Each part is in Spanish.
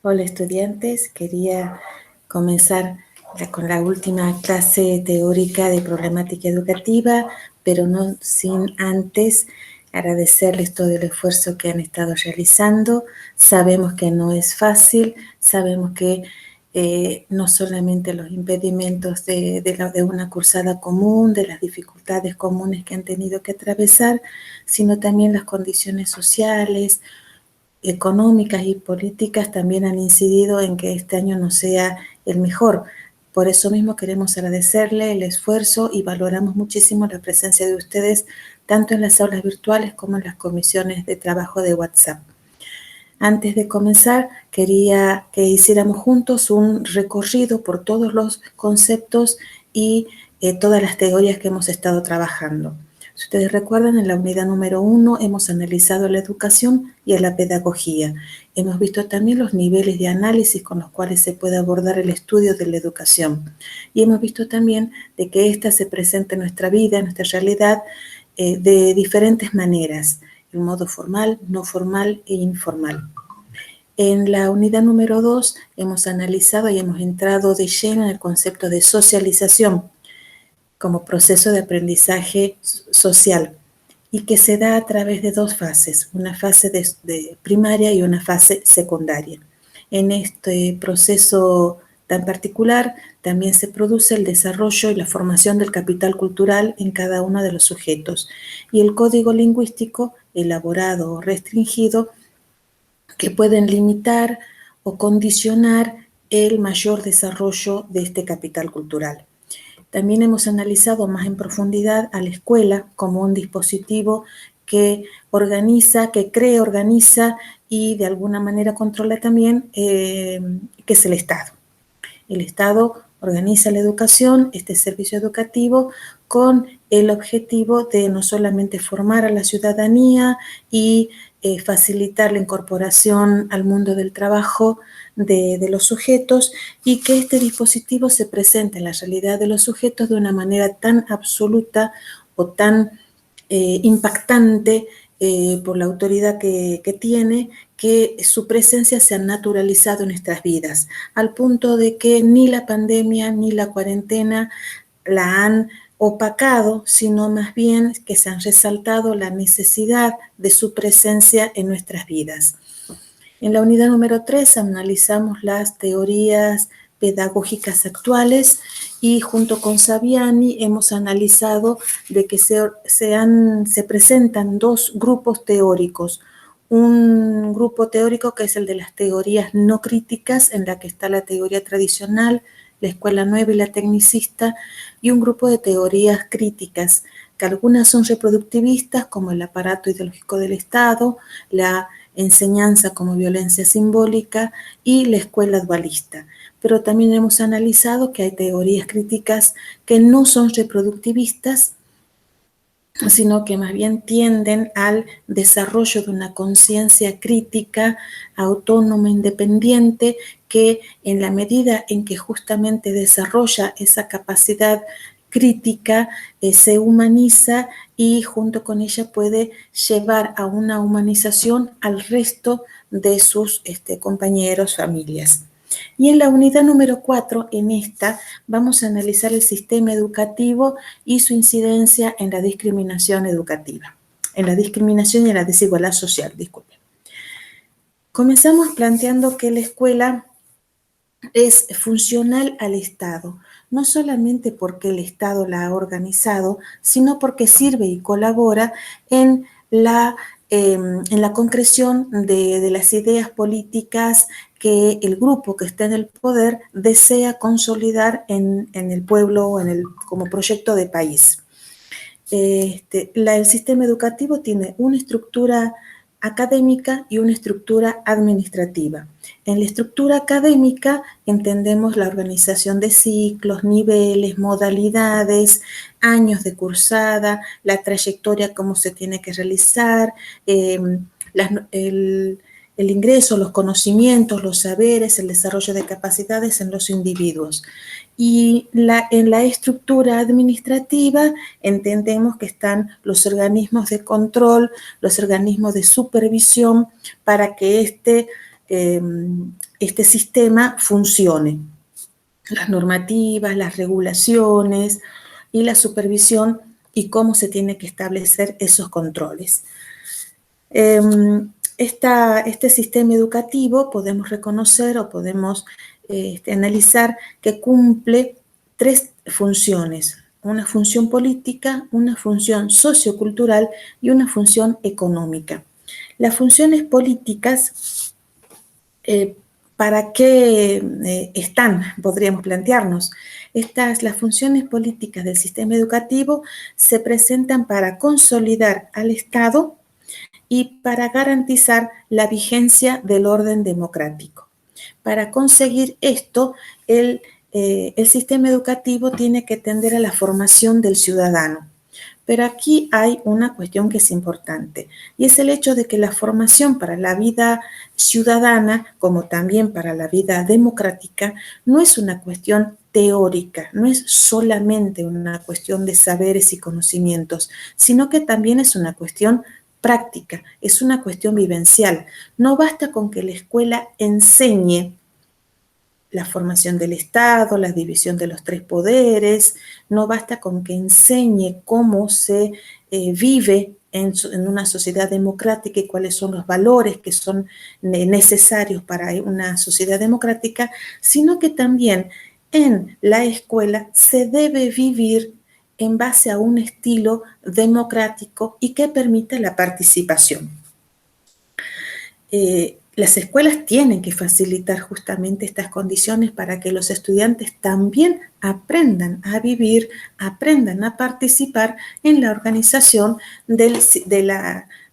Hola estudiantes, quería comenzar con la última clase teórica de problemática educativa, pero no sin antes agradecerles todo el esfuerzo que han estado realizando. Sabemos que no es fácil, sabemos que no solamente los impedimentos de una cursada común, de las dificultades comunes que han tenido que atravesar, sino también las condiciones sociales, económicas y políticas también han incidido en que este año no sea el mejor. Por eso mismo queremos agradecerle el esfuerzo y valoramos muchísimo la presencia de ustedes tanto en las aulas virtuales como en las comisiones de trabajo de WhatsApp. Antes de comenzar, quería que hiciéramos juntos un recorrido por todos los conceptos y todas las teorías que hemos estado trabajando. Si ustedes recuerdan, en la unidad número 1 hemos analizado la educación y a la pedagogía. Hemos visto también los niveles de análisis con los cuales se puede abordar el estudio de la educación. Y hemos visto también de que ésta se presenta en nuestra vida, en nuestra realidad, de diferentes maneras, en modo formal, no formal e informal. En la unidad número 2 hemos analizado y hemos entrado de lleno en el concepto de socialización como proceso de aprendizaje social y que se da a través de dos fases, una fase de primaria y una fase secundaria. En este proceso tan particular también se produce el desarrollo y la formación del capital cultural en cada uno de los sujetos y el código lingüístico elaborado o restringido que pueden limitar o condicionar el mayor desarrollo de este capital cultural. También hemos analizado más en profundidad a la escuela como un dispositivo que organiza, que crea, organiza y de alguna manera controla también, que es el Estado. El Estado organiza la educación, este servicio educativo, con el objetivo de no solamente formar a la ciudadanía y facilitar la incorporación al mundo del trabajo de los sujetos y que este dispositivo se presente en la realidad de los sujetos de una manera tan absoluta o tan impactante por la autoridad que tiene, que su presencia se ha naturalizado en nuestras vidas, al punto de que ni la pandemia ni la cuarentena la han opacado, sino más bien que se han resaltado la necesidad de su presencia en nuestras vidas. En la unidad número 3 analizamos las teorías pedagógicas actuales y junto con Saviani hemos analizado de que se presentan dos grupos teóricos. Un grupo teórico que es el de las teorías no críticas, en la que está la teoría tradicional, la escuela nueva y la tecnicista, y un grupo de teorías críticas, que algunas son reproductivistas, como el aparato ideológico del Estado, la enseñanza como violencia simbólica y la escuela dualista. Pero también hemos analizado que hay teorías críticas que no son reproductivistas, sino que más bien tienden al desarrollo de una conciencia crítica, autónoma, independiente, que en la medida en que justamente desarrolla esa capacidad crítica, se humaniza y junto con ella puede llevar a una humanización al resto de sus compañeros, familias. Y en la unidad número 4, en esta, vamos a analizar el sistema educativo y su incidencia en la discriminación educativa, en la discriminación y en la desigualdad social, disculpen. Comenzamos planteando que la escuela es funcional al Estado, no solamente porque el Estado la ha organizado, sino porque sirve y colabora en la concreción de las ideas políticas que el grupo que está en el poder desea consolidar en el pueblo, como proyecto de país. El sistema educativo tiene una estructura académica y una estructura administrativa. En la estructura académica entendemos la organización de ciclos, niveles, modalidades, años de cursada, la trayectoria, cómo se tiene que realizar, el ingreso, los conocimientos, los saberes, el desarrollo de capacidades en los individuos. Y en la estructura administrativa entendemos que están los organismos de control, los organismos de supervisión, para que este sistema funcione. Las normativas, las regulaciones y la supervisión y cómo se tienen que establecer esos controles. Este sistema educativo podemos reconocer o podemos analizar que cumple 3 funciones: una función política, una función sociocultural y una función económica. Las funciones políticas, ¿para qué están? Podríamos plantearnos. Las funciones políticas del sistema educativo se presentan para consolidar al Estado y para garantizar la vigencia del orden democrático. Para conseguir esto, el sistema educativo tiene que tender a la formación del ciudadano. Pero aquí hay una cuestión que es importante, y es el hecho de que la formación para la vida ciudadana, como también para la vida democrática, no es una cuestión teórica, no es solamente una cuestión de saberes y conocimientos, sino que también es una cuestión práctica, es una cuestión vivencial. No basta con que la escuela enseñe la formación del Estado, la división de los 3 poderes, no basta con que enseñe cómo se vive en una sociedad democrática y cuáles son los valores que son necesarios para una sociedad democrática, sino que también en la escuela se debe vivir en base a un estilo democrático y que permita la participación. Las escuelas tienen que facilitar justamente estas condiciones para que los estudiantes también aprendan a vivir, aprendan a participar en la organización de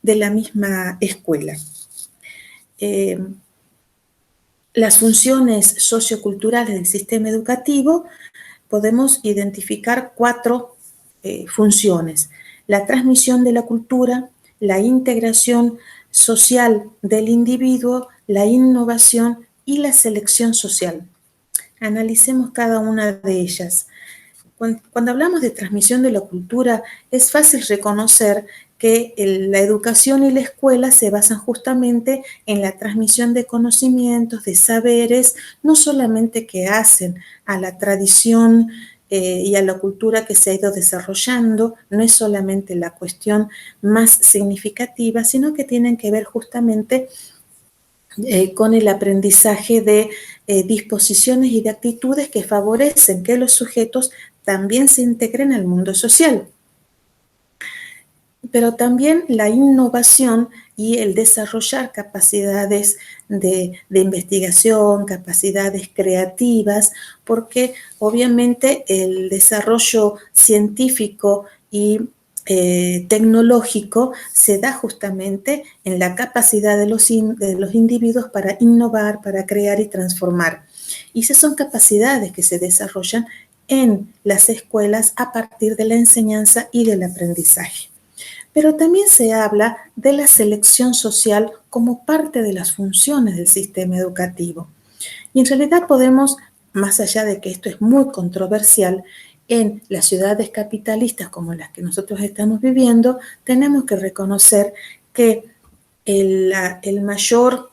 la misma escuela. Las funciones socioculturales del sistema educativo, podemos identificar 4 funciones: la transmisión de la cultura, la integración social del individuo, la innovación y la selección social. Analicemos cada una de ellas. Cuando hablamos de transmisión de la cultura, es fácil reconocer que la educación y la escuela se basan justamente en la transmisión de conocimientos, de saberes, no solamente que hacen a la tradición y a la cultura que se ha ido desarrollando, no es solamente la cuestión más significativa, sino que tienen que ver justamente con el aprendizaje de disposiciones y de actitudes que favorecen que los sujetos también se integren al mundo social. Pero también la innovación y el desarrollar capacidades de investigación, capacidades creativas, porque obviamente el desarrollo científico y tecnológico se da justamente en la capacidad de los individuos para innovar, para crear y transformar. Y esas son capacidades que se desarrollan en las escuelas a partir de la enseñanza y del aprendizaje. Pero también se habla de la selección social como parte de las funciones del sistema educativo. Y en realidad podemos, más allá de que esto es muy controversial, en las ciudades capitalistas como las que nosotros estamos viviendo, tenemos que reconocer que el mayor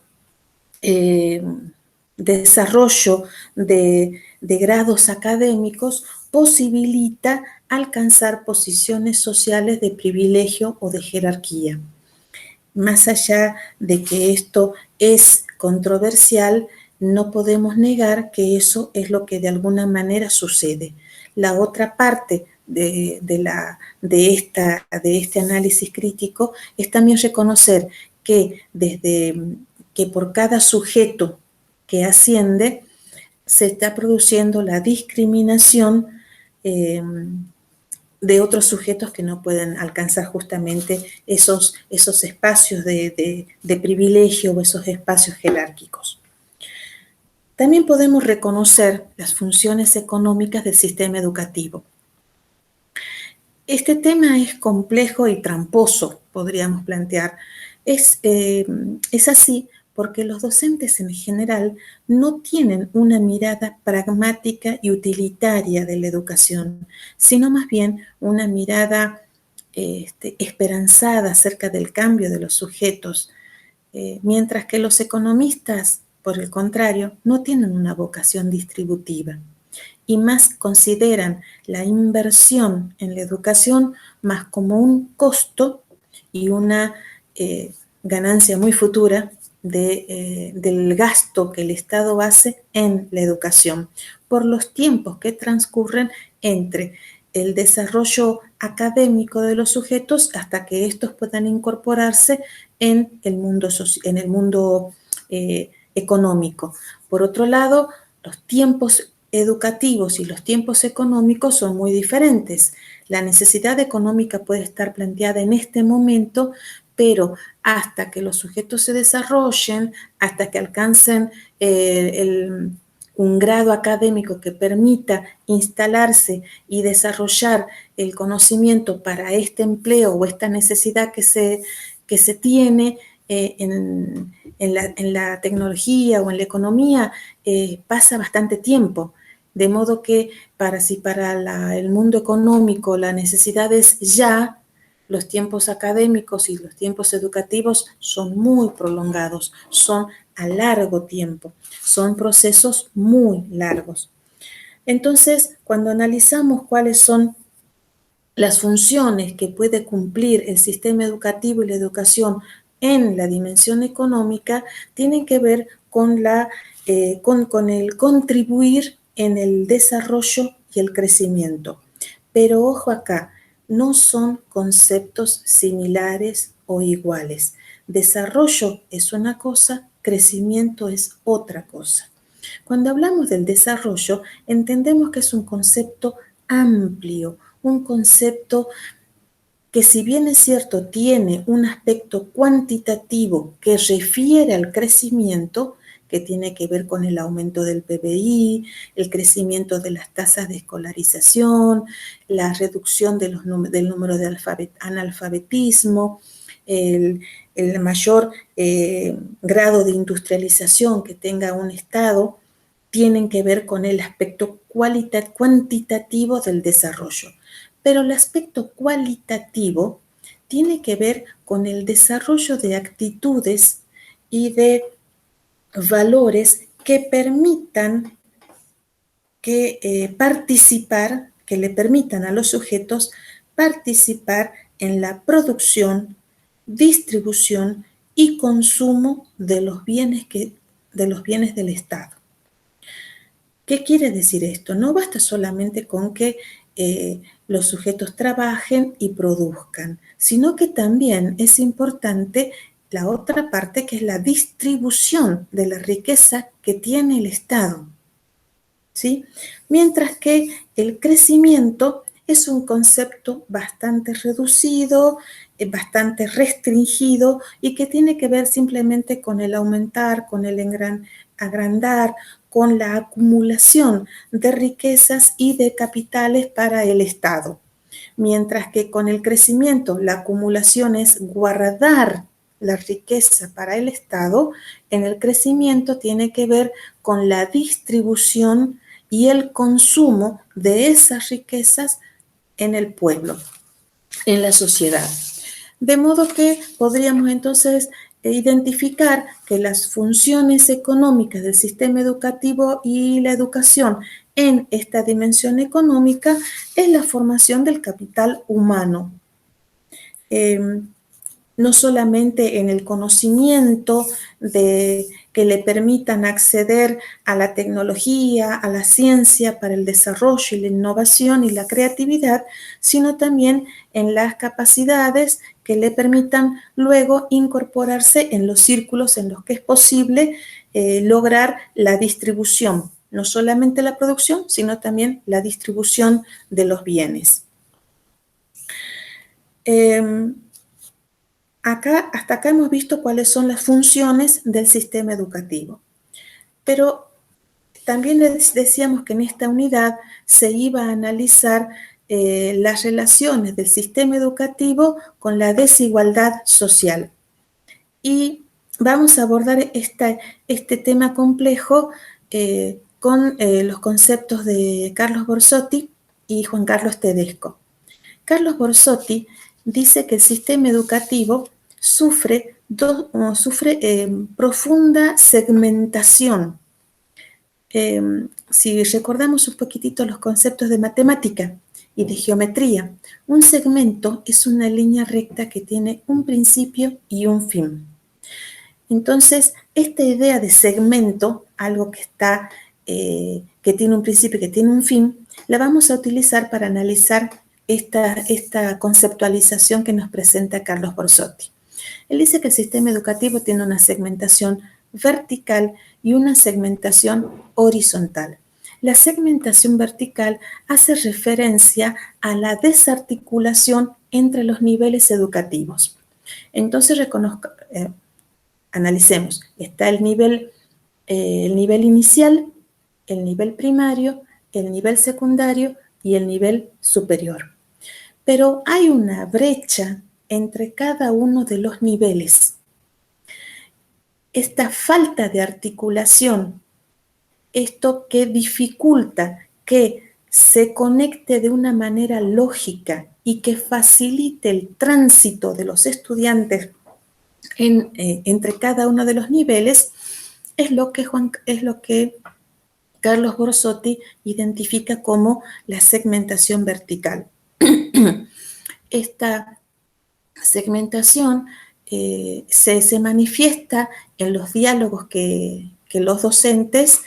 desarrollo de grados académicos posibilita alcanzar posiciones sociales de privilegio o de jerarquía. Más allá de que esto es controversial, no podemos negar que eso es lo que de alguna manera sucede. La otra parte de este análisis crítico es también reconocer que desde que por cada sujeto que asciende se está produciendo la discriminación de otros sujetos que no pueden alcanzar justamente esos espacios de privilegio o esos espacios jerárquicos. También podemos reconocer las funciones económicas del sistema educativo. Este tema es complejo y tramposo, podríamos plantear. Es así porque los docentes en general no tienen una mirada pragmática y utilitaria de la educación, sino más bien una mirada esperanzada acerca del cambio de los sujetos, mientras que los economistas, por el contrario, no tienen una vocación distributiva y más consideran la inversión en la educación más como un costo y una ganancia muy futura del gasto que el Estado hace en la educación, por los tiempos que transcurren entre el desarrollo académico de los sujetos hasta que estos puedan incorporarse en el mundo económico. Por otro lado, los tiempos educativos y los tiempos económicos son muy diferentes. La necesidad económica puede estar planteada en este momento, pero hasta que los sujetos se desarrollen, hasta que alcancen un grado académico que permita instalarse y desarrollar el conocimiento para este empleo o esta necesidad que se tiene en la tecnología o en la economía, pasa bastante tiempo. De modo que si para el mundo económico la necesidad es ya, los tiempos académicos y los tiempos educativos son muy prolongados, son a largo tiempo, son procesos muy largos. Entonces, cuando analizamos cuáles son las funciones que puede cumplir el sistema educativo y la educación en la dimensión económica, tienen que ver con el contribuir en el desarrollo y el crecimiento. Pero ojo acá, no son conceptos similares o iguales. Desarrollo es una cosa, crecimiento es otra cosa. Cuando hablamos del desarrollo, entendemos que es un concepto amplio, un concepto que, si bien es cierto, tiene un aspecto cuantitativo que refiere al crecimiento, que tiene que ver con el aumento del PBI, el crecimiento de las tasas de escolarización, la reducción del número de analfabetismo, el mayor grado de industrialización que tenga un Estado, tienen que ver con el aspecto cuantitativo del desarrollo. Pero el aspecto cualitativo tiene que ver con el desarrollo de actitudes y de valores que permitan que le permitan a los sujetos participar en la producción, distribución y consumo de los bienes del Estado. ¿Qué quiere decir esto? No basta solamente con que los sujetos trabajen y produzcan, sino que también es importante la otra parte, que es la distribución de la riqueza que tiene el Estado, ¿sí? Mientras que el crecimiento es un concepto bastante reducido, bastante restringido y que tiene que ver simplemente con el aumentar, con el agrandar, con la acumulación de riquezas y de capitales para el Estado. Mientras que con el crecimiento la acumulación es guardar la riqueza para el Estado, en el crecimiento tiene que ver con la distribución y el consumo de esas riquezas en el pueblo, en la sociedad. De modo que podríamos entonces identificar que las funciones económicas del sistema educativo y la educación en esta dimensión económica es la formación del capital humano. No solamente en el conocimiento que le permitan acceder a la tecnología, a la ciencia para el desarrollo y la innovación y la creatividad, sino también en las capacidades que le permitan luego incorporarse en los círculos en los que es posible lograr la distribución, no solamente la producción, sino también la distribución de los bienes. Hasta acá hemos visto cuáles son las funciones del sistema educativo, pero también les decíamos que en esta unidad se iba a analizar las relaciones del sistema educativo con la desigualdad social. Y vamos a abordar este tema complejo con los conceptos de Carlos Borsotti y Juan Carlos Tedesco. Carlos Borsotti dice que el sistema educativo sufre sufre profunda segmentación. Si recordamos un poquitito los conceptos de matemática y de geometría, un segmento es una línea recta que tiene un principio y un fin. Entonces, esta idea de segmento, algo que está, que tiene un principio y que tiene un fin, la vamos a utilizar para analizar esta conceptualización que nos presenta Carlos Borsotti. Él dice que el sistema educativo tiene una segmentación vertical y una segmentación horizontal. La segmentación vertical hace referencia a la desarticulación entre los niveles educativos. Entonces, analicemos, está el nivel inicial, el nivel primario, el nivel secundario y el nivel superior. Pero hay una brecha entre cada uno de los niveles. Esta falta de articulación, esto que dificulta que se conecte de una manera lógica y que facilite el tránsito de los estudiantes entre cada uno de los niveles, es lo que Carlos Borsotti identifica como la segmentación vertical. Esta segmentación se manifiesta en los diálogos que los docentes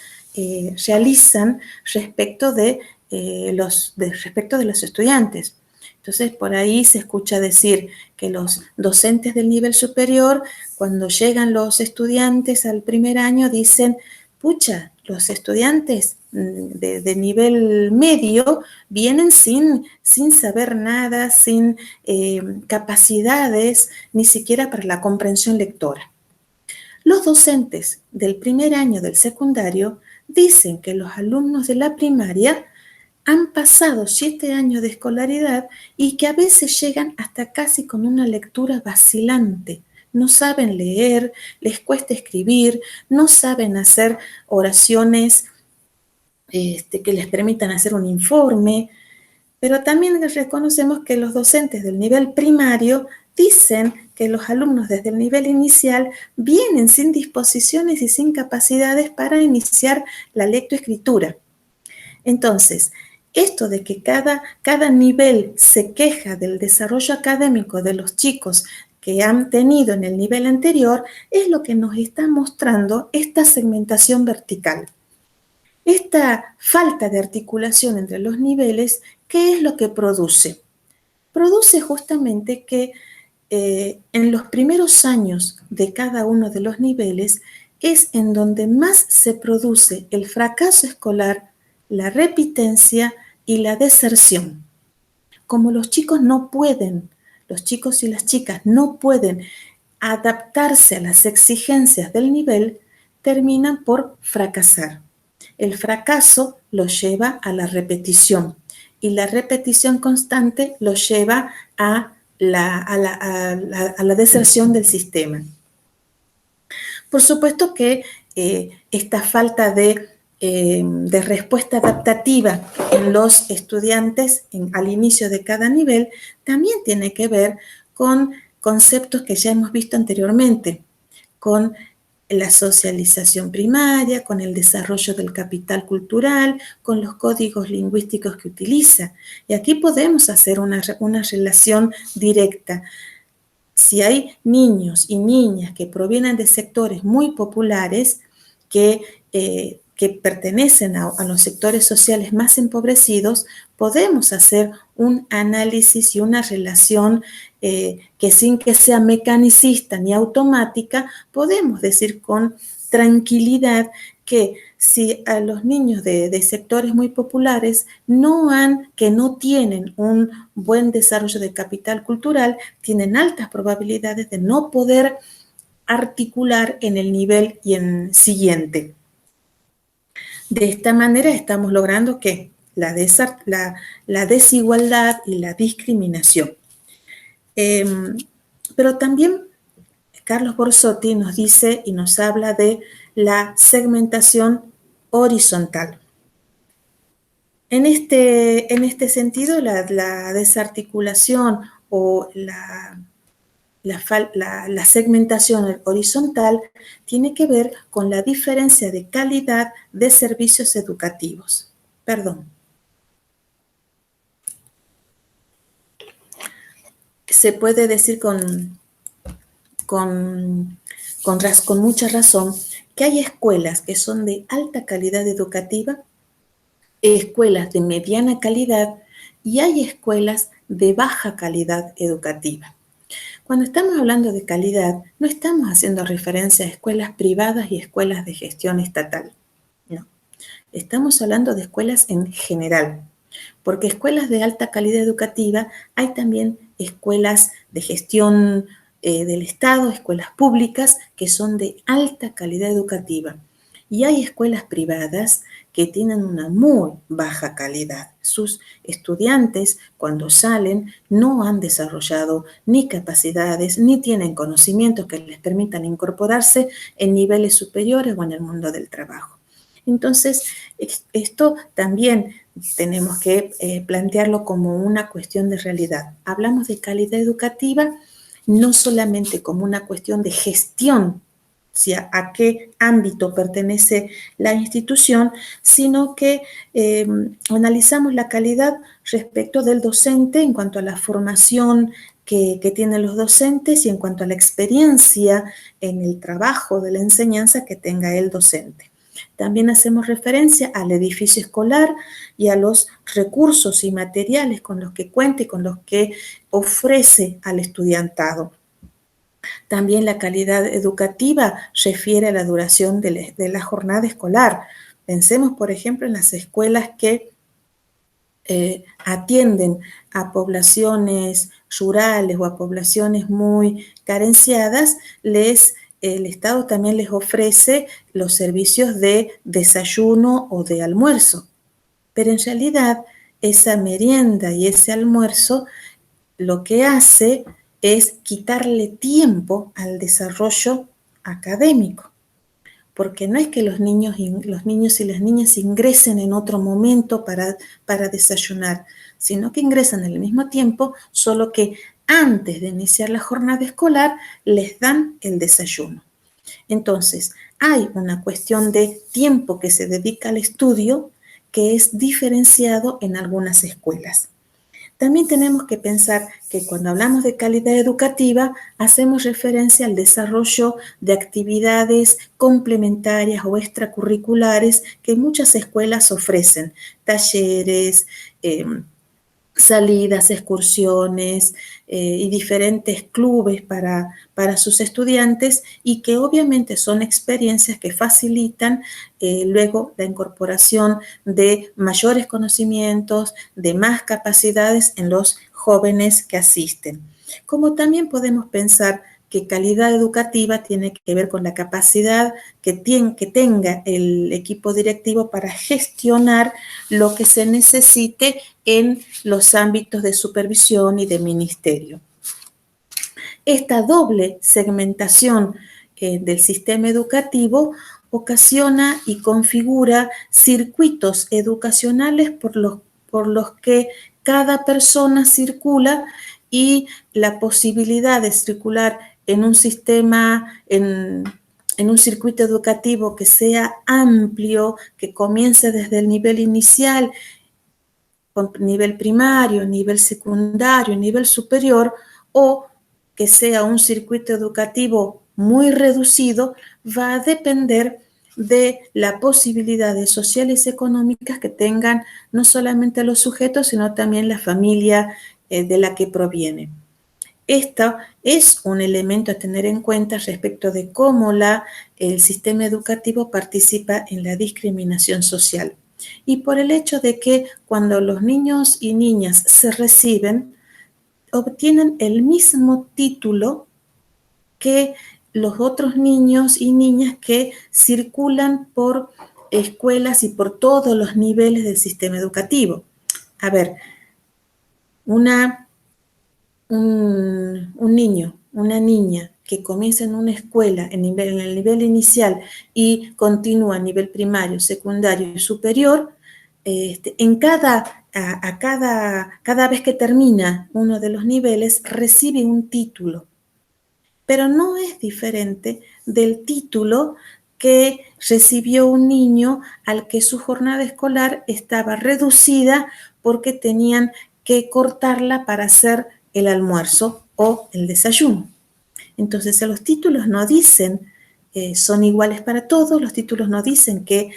realizan respecto de los estudiantes. Entonces, por ahí se escucha decir que los docentes del nivel superior, cuando llegan los estudiantes al primer año, dicen, pucha, los estudiantes de nivel medio vienen sin saber nada, sin capacidades, ni siquiera para la comprensión lectora. Los docentes del primer año del secundario dicen que los alumnos de la primaria han pasado 7 años de escolaridad y que a veces llegan hasta casi con una lectura vacilante. No saben leer, les cuesta escribir, no saben hacer oraciones que les permitan hacer un informe, pero también reconocemos que los docentes del nivel primario dicen que los alumnos desde el nivel inicial vienen sin disposiciones y sin capacidades para iniciar la lectoescritura. Entonces, esto de que cada nivel se queja del desarrollo académico de los chicos que han tenido en el nivel anterior es lo que nos está mostrando esta segmentación vertical. Esta falta de articulación entre los niveles, ¿qué es lo que produce? Produce justamente que en los primeros años de cada uno de los niveles es en donde más se produce el fracaso escolar, la repitencia y la deserción. Como los chicos y las chicas no pueden adaptarse a las exigencias del nivel, terminan por fracasar. El fracaso los lleva a la repetición y la repetición constante los lleva a la deserción del sistema. Por supuesto que esta falta de respuesta adaptativa en los estudiantes al inicio de cada nivel también tiene que ver con conceptos que ya hemos visto anteriormente, con la socialización primaria, con el desarrollo del capital cultural, con los códigos lingüísticos que utiliza. Y aquí podemos hacer una relación directa. Si hay niños y niñas que provienen de sectores muy populares, que pertenecen a los sectores sociales más empobrecidos, podemos hacer un análisis y una relación que sin que sea mecanicista ni automática, podemos decir con tranquilidad que si a los niños de sectores muy populares que no tienen un buen desarrollo de capital cultural, tienen altas probabilidades de no poder articular en el nivel siguiente. De esta manera estamos logrando que la desigualdad y la discriminación. Pero también Carlos Borsotti nos dice y nos habla de la segmentación horizontal. En este sentido, la desarticulación o la segmentación horizontal tiene que ver con la diferencia de calidad de servicios educativos. Perdón. Se puede decir con mucha razón que hay escuelas que son de alta calidad educativa, escuelas de mediana calidad y hay escuelas de baja calidad educativa. Cuando estamos hablando de calidad, no estamos haciendo referencia a escuelas privadas y escuelas de gestión estatal. No, estamos hablando de escuelas en general, porque escuelas de alta calidad educativa hay también escuelas de gestión del Estado, escuelas públicas que son de alta calidad educativa. Y hay escuelas privadas que tienen una muy baja calidad. Sus estudiantes, cuando salen, no han desarrollado ni capacidades, ni tienen conocimientos que les permitan incorporarse en niveles superiores o en el mundo del trabajo. Entonces, esto también tenemos que plantearlo como una cuestión de realidad. Hablamos de calidad educativa no solamente como una cuestión de gestión, a qué ámbito pertenece la institución, sino que analizamos la calidad respecto del docente en cuanto a la formación que tienen los docentes y en cuanto a la experiencia en el trabajo de la enseñanza que tenga el docente. También hacemos referencia al edificio escolar y a los recursos y materiales con los que cuenta y con los que ofrece al estudiantado. También la calidad educativa refiere a la duración de la jornada escolar. Pensemos, por ejemplo, en las escuelas que atienden a poblaciones rurales o a poblaciones muy carenciadas, el Estado también les ofrece los servicios de desayuno o de almuerzo. Pero en realidad esa merienda y ese almuerzo lo que hace es quitarle tiempo al desarrollo académico, porque no es que los niños y las niñas ingresen en otro momento para desayunar, sino que ingresan al mismo tiempo, solo que antes de iniciar la jornada escolar les dan el desayuno. Entonces, hay una cuestión de tiempo que se dedica al estudio que es diferenciado en algunas escuelas. También tenemos que pensar que cuando hablamos de calidad educativa, hacemos referencia al desarrollo de actividades complementarias o extracurriculares que muchas escuelas ofrecen, talleres, salidas, excursiones y diferentes clubes para sus estudiantes y que obviamente son experiencias que facilitan luego la incorporación de mayores conocimientos, de más capacidades en los jóvenes que asisten. Como también podemos pensar que calidad educativa tiene que ver con la capacidad que tenga el equipo directivo para gestionar lo que se necesite en los ámbitos de supervisión y de ministerio. Esta doble segmentación del sistema educativo ocasiona y configura circuitos educacionales por los que cada persona circula y la posibilidad de circular en un sistema, en un circuito educativo que sea amplio, que comience desde el nivel inicial, nivel primario, nivel secundario, nivel superior, o que sea un circuito educativo muy reducido, va a depender de las posibilidades sociales y económicas que tengan no solamente los sujetos, sino también la familia de la que proviene. Esto es un elemento a tener en cuenta respecto de cómo el sistema educativo participa en la discriminación social. Y por el hecho de que cuando los niños y niñas se reciben, obtienen el mismo título que los otros niños y niñas que circulan por escuelas y por todos los niveles del sistema educativo. A ver, un niño, una niña que comienza en una escuela en el nivel inicial y continúa a nivel primario, secundario y superior, cada vez que termina uno de los niveles recibe un título. pero no es diferente del título que recibió un niño al que su jornada escolar estaba reducida porque tenían que cortarla para hacer el almuerzo o el desayuno. Entonces, los títulos no dicen son iguales para todos, los títulos no dicen que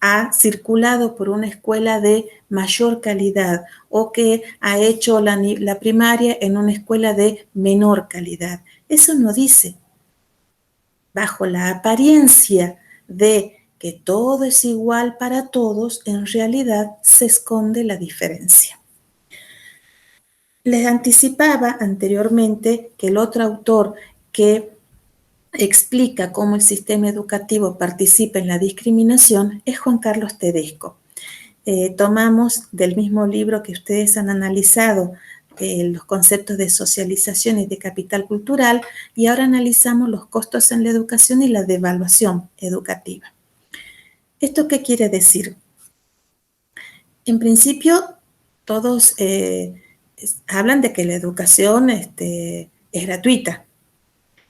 ha circulado por una escuela de mayor calidad o que ha hecho la primaria en una escuela de menor calidad. Eso no dice. Bajo la apariencia de que todo es igual para todos, en realidad se esconde la diferencia. Les anticipaba anteriormente que el otro autor que explica cómo el sistema educativo participa en la discriminación es Juan Carlos Tedesco. Tomamos del mismo libro que ustedes han analizado los conceptos de socialización y de capital cultural, y ahora analizamos los costos en la educación y la devaluación educativa. ¿Esto qué quiere decir? En principio, todos hablan de que la educación es gratuita.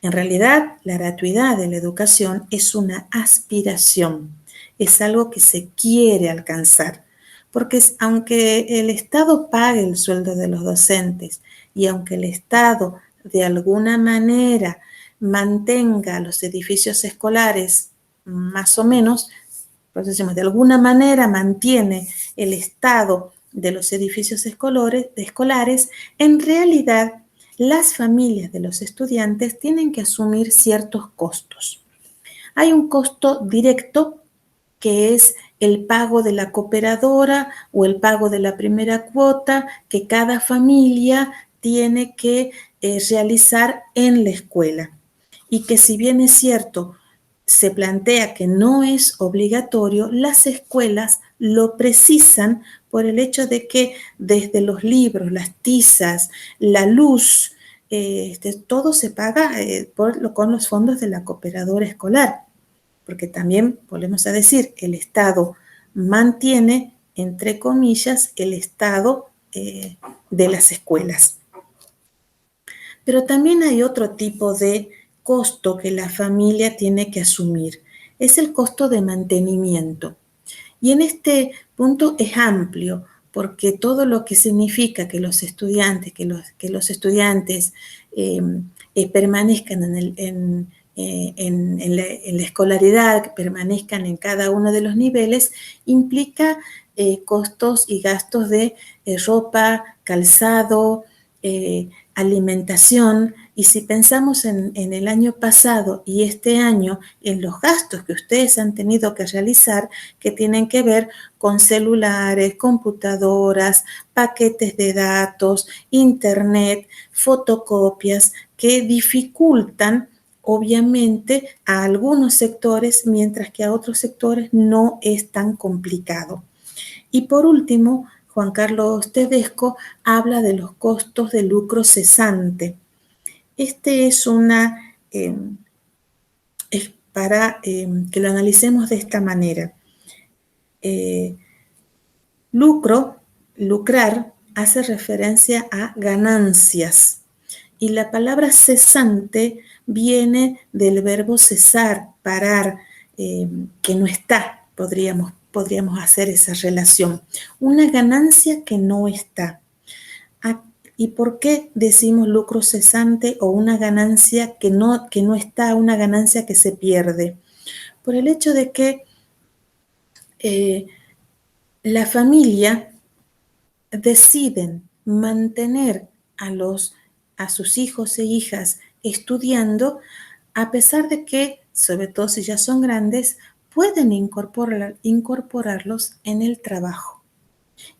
En realidad, la gratuidad de la educación es una aspiración, es algo que se quiere alcanzar, porque aunque el Estado pague el sueldo de los docentes y aunque el Estado de alguna manera mantenga los edificios escolares más o menos, pues decimos, de alguna manera mantiene el estado de los edificios escolares, en realidad las familias de los estudiantes tienen que asumir ciertos costos. Hay un costo directo que es el pago de la cooperadora o el pago de la primera cuota que cada familia tiene que realizar en la escuela. Y que si bien es cierto, se plantea que no es obligatorio, las escuelas lo precisan por el hecho de que desde los libros, las tizas, la luz, todo se paga con los fondos de la cooperadora escolar, porque también, volvemos a decir, el Estado mantiene, entre comillas, el Estado de las escuelas. Pero también hay otro tipo de costo que la familia tiene que asumir. Es el costo de mantenimiento. Y en este punto es amplio, porque todo lo que significa que los estudiantes, permanezcan en la escolaridad, que permanezcan en cada uno de los niveles, implica costos y gastos de ropa, calzado, alimentación. Y si pensamos en el año pasado y este año, en los gastos que ustedes han tenido que realizar, que tienen que ver con celulares, computadoras, paquetes de datos, internet, fotocopias, que dificultan obviamente a algunos sectores, mientras que a otros sectores no es tan complicado. Y por último, Juan Carlos Tedesco habla de los costos de lucro cesante. Este es es para que lo analicemos de esta manera. Lucrar, hace referencia a ganancias. Y la palabra cesante viene del verbo cesar, parar, que no está, podríamos hacer esa relación. Una ganancia que no está. ¿Y por qué decimos lucro cesante o una ganancia que no está, una ganancia que se pierde? Por el hecho de que la familia deciden mantener a sus hijos e hijas estudiando, a pesar de que, sobre todo si ya son grandes, pueden incorporarlos en el trabajo.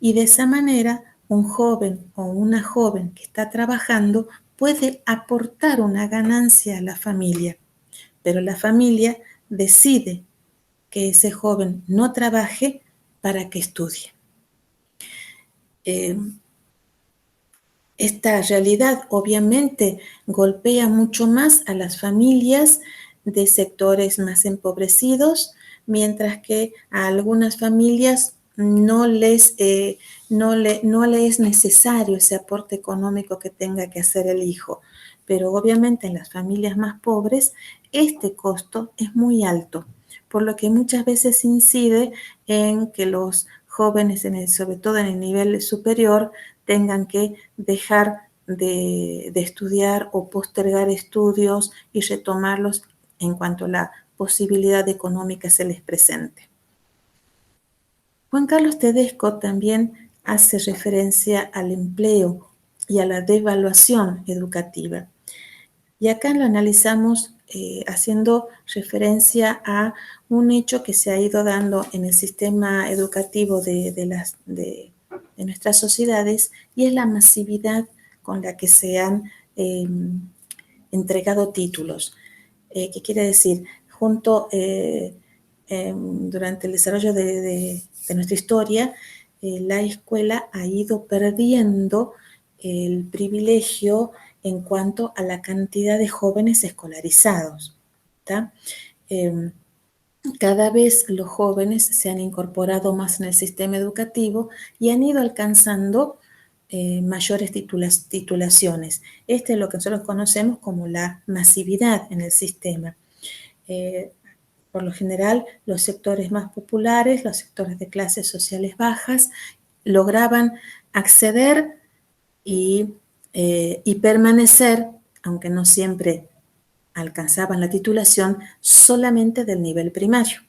Y de esa manera, un joven o una joven que está trabajando puede aportar una ganancia a la familia, pero la familia decide que ese joven no trabaje para que estudie. Esta realidad obviamente golpea mucho más a las familias de sectores más empobrecidos, mientras que a algunas familias no le es necesario ese aporte económico que tenga que hacer el hijo. pero obviamente en las familias más pobres este costo es muy alto, por lo que muchas veces incide en que los jóvenes, sobre todo en el nivel superior, tengan que dejar de estudiar o postergar estudios y retomarlos en cuanto a la posibilidad económica se les presente. Juan Carlos Tedesco también hace referencia al empleo y a la devaluación educativa. Y acá lo analizamos haciendo referencia a un hecho que se ha ido dando en el sistema educativo de nuestras sociedades, y es la masividad con la que se han entregado títulos. ¿Qué quiere decir? Durante el desarrollo de nuestra historia, la escuela ha ido perdiendo el privilegio en cuanto a la cantidad de jóvenes escolarizados. Cada vez los jóvenes se han incorporado más en el sistema educativo y han ido alcanzando mayores titulaciones. Este es lo que nosotros conocemos como la masividad en el sistema. Por lo general, los sectores más populares, los sectores de clases sociales bajas, lograban acceder y permanecer, aunque no siempre alcanzaban la titulación, solamente del nivel primario.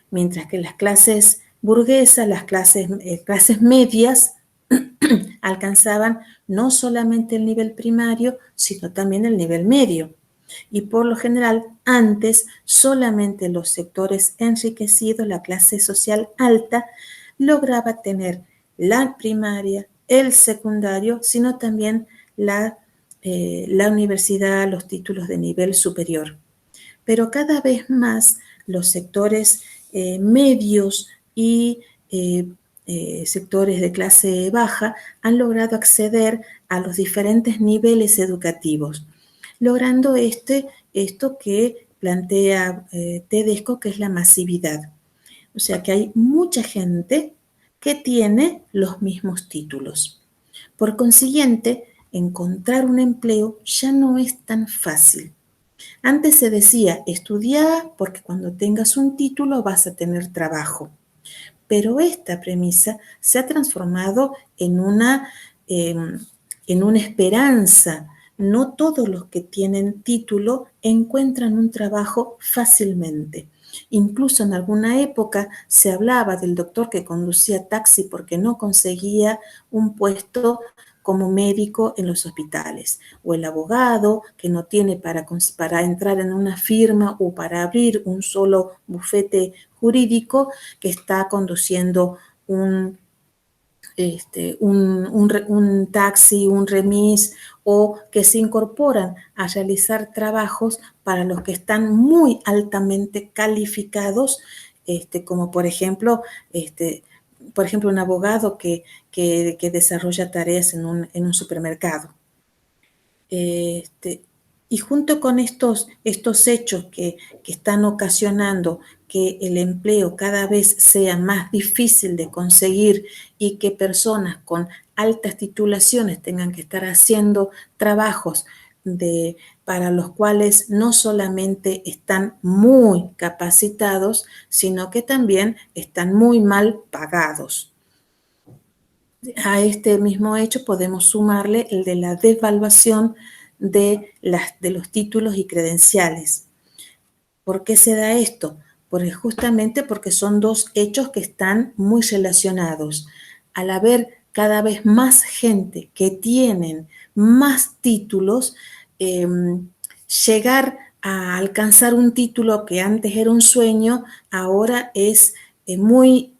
Mientras que las clases burguesas, las clases medias, alcanzaban no solamente el nivel primario, sino también el nivel medio. Y por lo general, antes solamente los sectores enriquecidos, la clase social alta, lograba tener la primaria, el secundario, sino también la universidad, los títulos de nivel superior. Pero cada vez más los sectores medios y sectores de clase baja han logrado acceder a los diferentes niveles educativos, logrando esto que plantea Tedesco, que es la masividad. O sea que hay mucha gente que tiene los mismos títulos. Por consiguiente, encontrar un empleo ya no es tan fácil. Antes se decía, estudia porque cuando tengas un título vas a tener trabajo. Pero esta premisa se ha transformado en una esperanza. No todos los que tienen título encuentran un trabajo fácilmente. Incluso en alguna época se hablaba del doctor que conducía taxi porque no conseguía un puesto como médico en los hospitales, o el abogado que no tiene para entrar en una firma o para abrir un solo bufete jurídico, que está conduciendo un taxi, un remis, o que se incorporan a realizar trabajos para los que están muy altamente calificados, como por ejemplo, un abogado que desarrolla tareas en un supermercado. Y junto con estos hechos que están ocasionando que el empleo cada vez sea más difícil de conseguir y que personas con altas titulaciones tengan que estar haciendo trabajos para los cuales no solamente están muy capacitados, sino que también están muy mal pagados. A este mismo hecho podemos sumarle el de la devaluación de los títulos y credenciales. ¿Por qué se da esto? Justamente porque son dos hechos que están muy relacionados. Al haber cada vez más gente que tienen más títulos, llegar a alcanzar un título que antes era un sueño, ahora es muy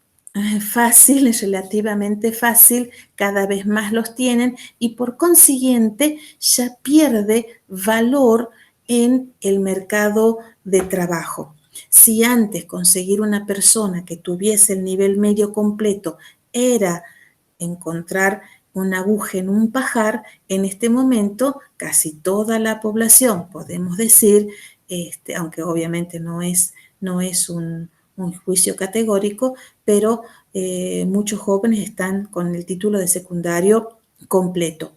fácil, es relativamente fácil, cada vez más los tienen y por consiguiente ya pierde valor en el mercado de trabajo. Si antes conseguir una persona que tuviese el nivel medio completo era encontrar una aguja en un pajar, en este momento casi toda la población, podemos decir, aunque obviamente no es un juicio categórico, pero muchos jóvenes están con el título de secundario completo.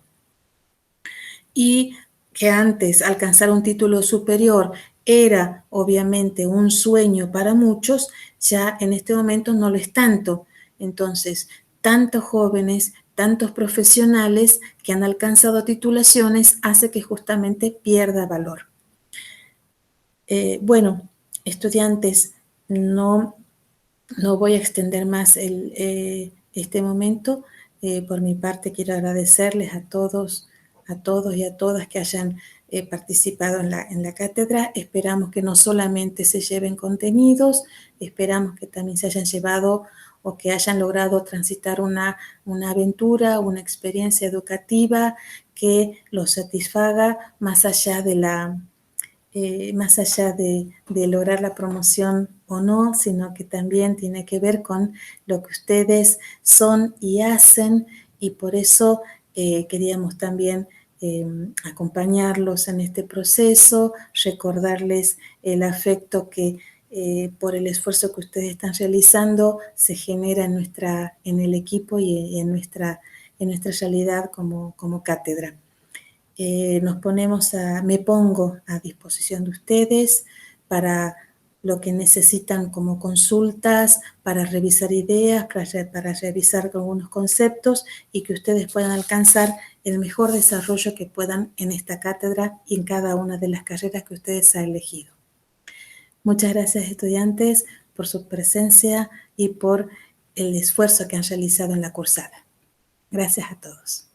Y que antes alcanzar un título superior era obviamente un sueño para muchos, ya en este momento no lo es tanto. Entonces, tantos jóvenes, tantos profesionales que han alcanzado titulaciones hace que justamente pierda valor. Bueno, estudiantes, no voy a extender más este momento. Por mi parte, quiero agradecerles a todos y a todas que hayan participado en la cátedra. Esperamos que no solamente se lleven contenidos, esperamos que también se hayan llevado o que hayan logrado transitar una aventura, una experiencia educativa que los satisfaga más allá de lograr la promoción o no, sino que también tiene que ver con lo que ustedes son y hacen, y por eso queríamos también acompañarlos en este proceso, recordarles el afecto que por el esfuerzo que ustedes están realizando se genera en el equipo y en nuestra realidad como cátedra. Me pongo a disposición de ustedes para lo que necesitan como consultas, para revisar ideas, para revisar algunos conceptos y que ustedes puedan alcanzar el mejor desarrollo que puedan en esta cátedra y en cada una de las carreras que ustedes han elegido. Muchas gracias, estudiantes, por su presencia y por el esfuerzo que han realizado en la cursada. Gracias a todos.